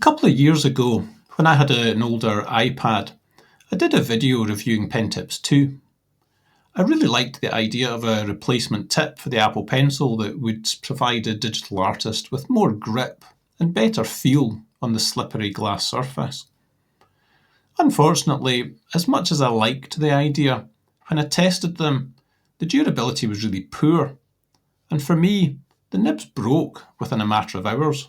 couple of years ago, when I had an older iPad, I did a video reviewing pen tips 2. I really liked the idea of a replacement tip for the Apple Pencil that would provide a digital artist with more grip and better feel on the slippery glass surface. Unfortunately, as much as I liked the idea, when I tested them, the durability was really poor, and for me, the nibs broke within a matter of hours.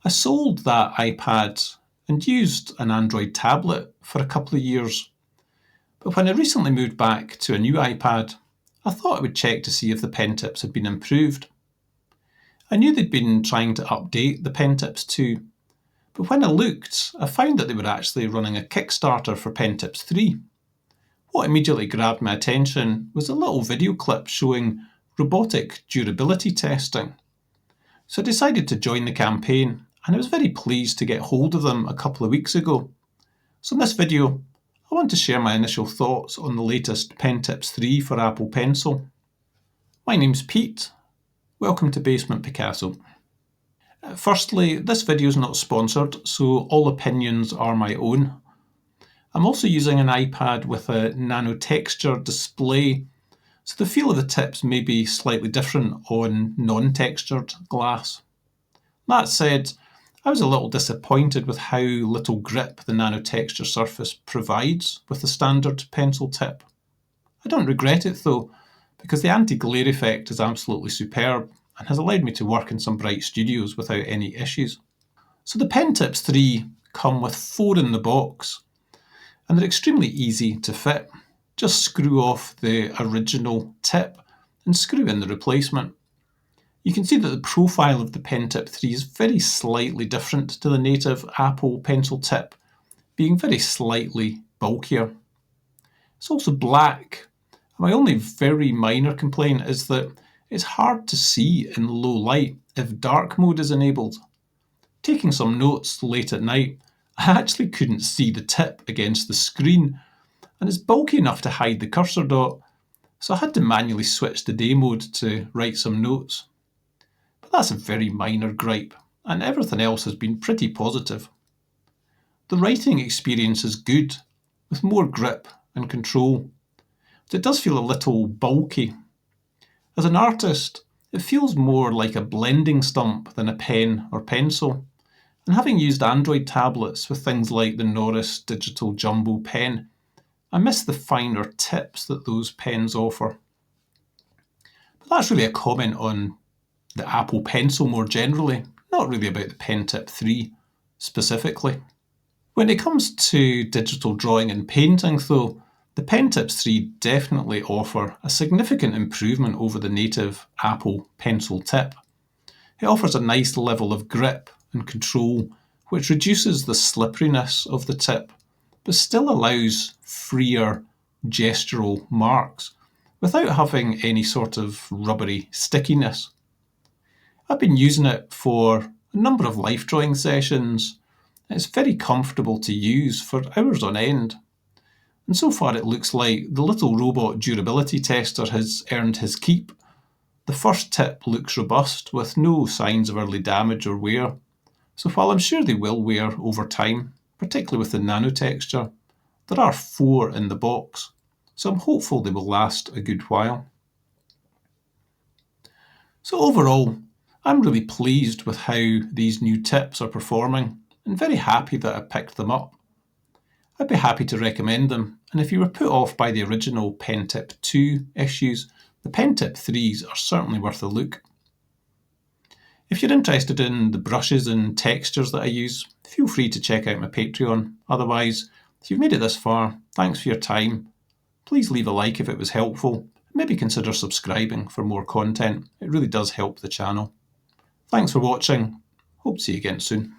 I sold that iPad and used an Android tablet for a couple of years, but when I recently moved back to a new iPad, I thought I would check to see if the pen tips had been improved. I knew they'd been trying to update the pen tips too, but when I looked, I found that they were actually running a Kickstarter for pen tips 3. What immediately grabbed my attention was a little video clip showing robotic durability testing. So I decided to join the campaign, and I was very pleased to get hold of them a couple of weeks ago. So in this video, I want to share my initial thoughts on the latest Pen Tips 3 for Apple Pencil. My name's Pete. Welcome to Basement Picasso. Firstly, this video is not sponsored, so all opinions are my own. I'm also using an iPad with a nano texture display, so the feel of the tips may be slightly different on non-textured glass. That said, I was a little disappointed with how little grip the nano texture surface provides with the standard pencil tip. I don't regret it though, because the anti-glare effect is absolutely superb and has allowed me to work in some bright studios without any issues. So the Pen Tips 3 come with 4 in the box, and they're extremely easy to fit. Just screw off the original tip and screw in the replacement. You can see that the profile of the Pen Tip 3 is very slightly different to the native Apple Pencil tip, being very slightly bulkier. It's also black. My only very minor complaint is that it's hard to see in low light if dark mode is enabled. Taking some notes late at night, I actually couldn't see the tip against the screen, and it's bulky enough to hide the cursor dot, so I had to manually switch to day mode to write some notes. But that's a very minor gripe, and everything else has been pretty positive. The writing experience is good, with more grip and control, but it does feel a little bulky. As an artist, it feels more like a blending stump than a pen or pencil, and having used Android tablets with things like the Norris Digital Jumbo pen, I miss the finer tips that those pens offer. But that's really a comment on the Apple Pencil more generally, not really about the Pen Tip 3 specifically. When it comes to digital drawing and painting though, the Pen Tips 3 definitely offer a significant improvement over the native Apple Pencil tip. It offers a nice level of grip and control, which reduces the slipperiness of the tip, but still allows freer gestural marks without having any sort of rubbery stickiness. I've been using it for a number of life drawing sessions. It's very comfortable to use for hours on end. And so far it looks like the little robot durability tester has earned his keep. The first tip looks robust with no signs of early damage or wear. So while I'm sure they will wear over time, particularly with the nano texture, there are 4 in the box, so I'm hopeful they will last a good while. So overall, I'm really pleased with how these new tips are performing and very happy that I picked them up. I'd be happy to recommend them, and if you were put off by the original Pen Tip 2 issues, the Pen Tip 3s are certainly worth a look. If you're interested in the brushes and textures that I use, feel free to check out my Patreon. Otherwise, if you've made it this far, thanks for your time. Please leave a like if it was helpful. Maybe consider subscribing for more content. It really does help the channel. Thanks for watching. Hope to see you again soon.